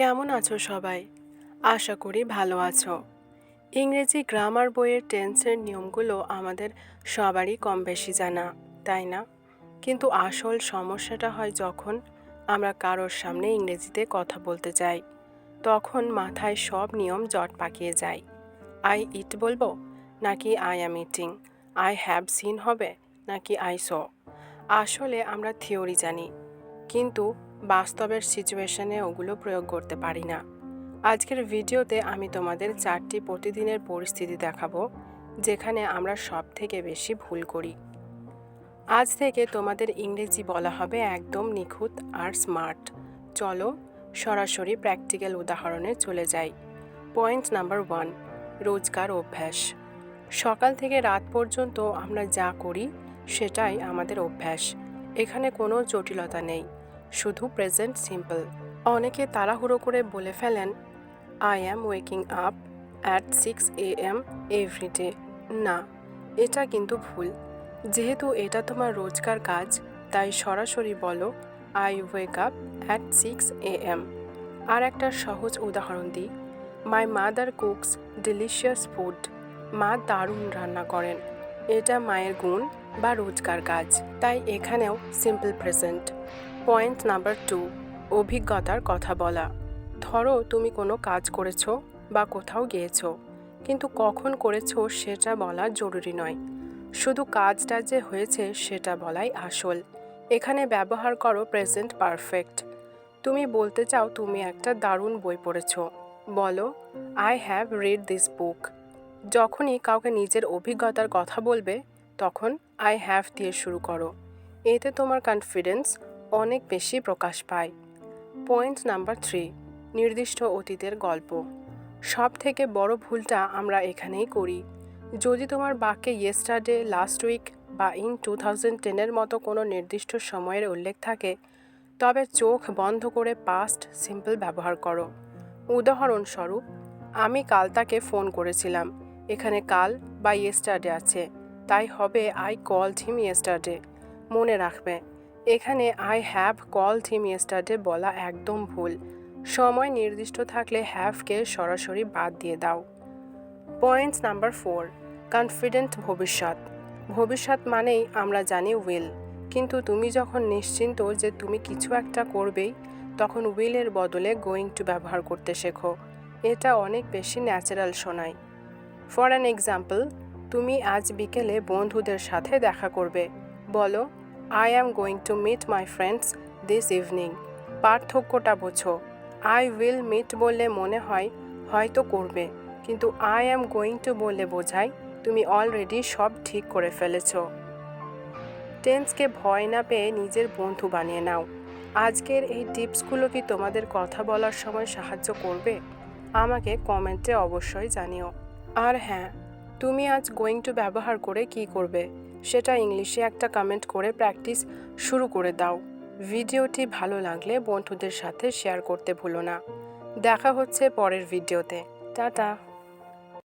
কেমন আছো সবাই? আশা করি ভালো আছো। ইংরেজি গ্রামার বইয়ের টেন্সের নিয়মগুলো আমাদের সবারই কম বেশি জানা, তাই না? কিন্তু আসল সমস্যাটা হয় যখন আমরা কারোর সামনে ইংরেজিতে কথা বলতে যাই। তখন মাথায় সব নিয়ম জট পাকিয়ে যায়। আই ইট বলবো নাকি I am eating? I have seen হবে নাকি আই স? আসলে আমরা থিওরি জানি, কিন্তু বাস্তবের সিচুয়েশনে ওগুলো প্রয়োগ করতে পারি না। আজকের ভিডিওতে আমি তোমাদের 4টি প্রতিদিনের পরিস্থিতি দেখাবো যেখানে আমরা সব থেকে বেশি ভুল করি। আজ থেকে তোমাদের ইংরেজি বলা হবে একদম নিখুঁত আর স্মার্ট। চলো সরাসরি প্র্যাকটিক্যাল উদাহরণে চলে যাই। পয়েন্ট নাম্বার 1, রোজকার অভ্যাস। সকাল থেকে রাত পর্যন্ত আমরা যা করি সেটাই আমাদের অভ্যাস। এখানে কোনো জটিলতা নেই, শুধু প্রেজেন্ট সিম্পল। অনেকে তাড়াহুড়ো করে বলে ফেলেন I am waking up at 6 AM everyday. না, এটা কিন্তু ভুল। যেহেতু এটা তোমার রোজকার কাজ, তাই সরাসরি বলো I wake up at 6 AM। আর একটা সহজ উদাহরণ দিই, my mother cooks delicious food. মা দারুণ রান্না করেন। এটা মায়ের গুণ বা রোজকার কাজ, তাই এখানেও সিম্পল প্রেজেন্ট। পয়েন্ট নাম্বার 2, অভিজ্ঞতার কথা বলা। ধরো তুমি কোনো কাজ করেছো বা কোথাও গিয়েছো, কিন্তু কখন করেছো সেটা বলা জরুরি নয়। শুধু কাজটা যে হয়েছে সেটা বলাই আসল। এখানে ব্যবহার করো প্রেজেন্ট পারফেক্ট। তুমি বলতে চাও তুমি একটা দারুণ বই পড়েছো, বলো I have read this book. যখনই কাউকে নিজের অভিজ্ঞতার কথা বলবে তখন আই হ্যাভ দিয়ে শুরু করো। এতে তোমার কনফিডেন্স অনেক বেশি প্রকাশ পায়। পয়েন্ট নাম্বার 3, নির্দিষ্ট অতীতের গল্প। সব থেকে বড় ভুলটা আমরা এখানেই করি। যদি তোমার বাক্যে ইয়েস্টারডে, লাস্ট উইক বা ইন 2010 মতো কোনো নির্দিষ্ট সময়ের উল্লেখ থাকে, তবে চোখ বন্ধ করে পাস্ট সিম্পল ব্যবহার করো। উদাহরণস্বরূপ, আমি কাল তাকে ফোন করেছিলাম। এখানে কাল বা ইয়েস্টারডে আছে, তাই হবে আই কলড হিম ইয়েস্টারডে। মনে রাখবে, এখানে I have called him yesterday বলা একদম ভুল। সময় নির্দিষ্ট থাকলে হ্যাভকে সরাসরি বাদ দিয়ে দাও। পয়েন্ট নাম্বার 4, কনফিডেন্ট ভবিষ্যৎ। ভবিষ্যৎ মানেই আমরা জানি উইল, কিন্তু তুমি যখন নিশ্চিন্ত যে তুমি কিছু একটা করবেই, তখন উইলের বদলে গোয়িং টু ব্যবহার করতে শেখো। এটা অনেক বেশি ন্যাচারাল শোনায়। ফর অ্যান এক্সাম্পল, তুমি আজ বিকেলে বন্ধুদের সাথে দেখা করবে, বলো I am going to meet my friends this evening. পার্থক্যটা বোঝো। আই উইল মিট বললে মনে হয় হয়তো করবে, কিন্তু আই অ্যাম গোয়িং টু বললে বোঝায় তুমি অলরেডি সব ঠিক করে ফেলেছো। টেন্সকে ভয় না পেয়ে নিজের বন্ধু বানিয়ে নাও। আজকের এই টিপসগুলো কি তোমাদের কথা বলার সময় সাহায্য করবে? আমাকে কমেন্টে অবশ্যই জানিও। আর হ্যাঁ, তুমি আজ গোয়িং টু ব্যবহার করে কি করবে সেটা ইংলিশে একটা কমেন্ট করে প্র্যাকটিস শুরু করে দাও। ভিডিওটি ভালো লাগলে বন্ধুদের সাথে শেয়ার করতে ভুলো না। দেখা হচ্ছে পরের ভিডিওতে। টাটা।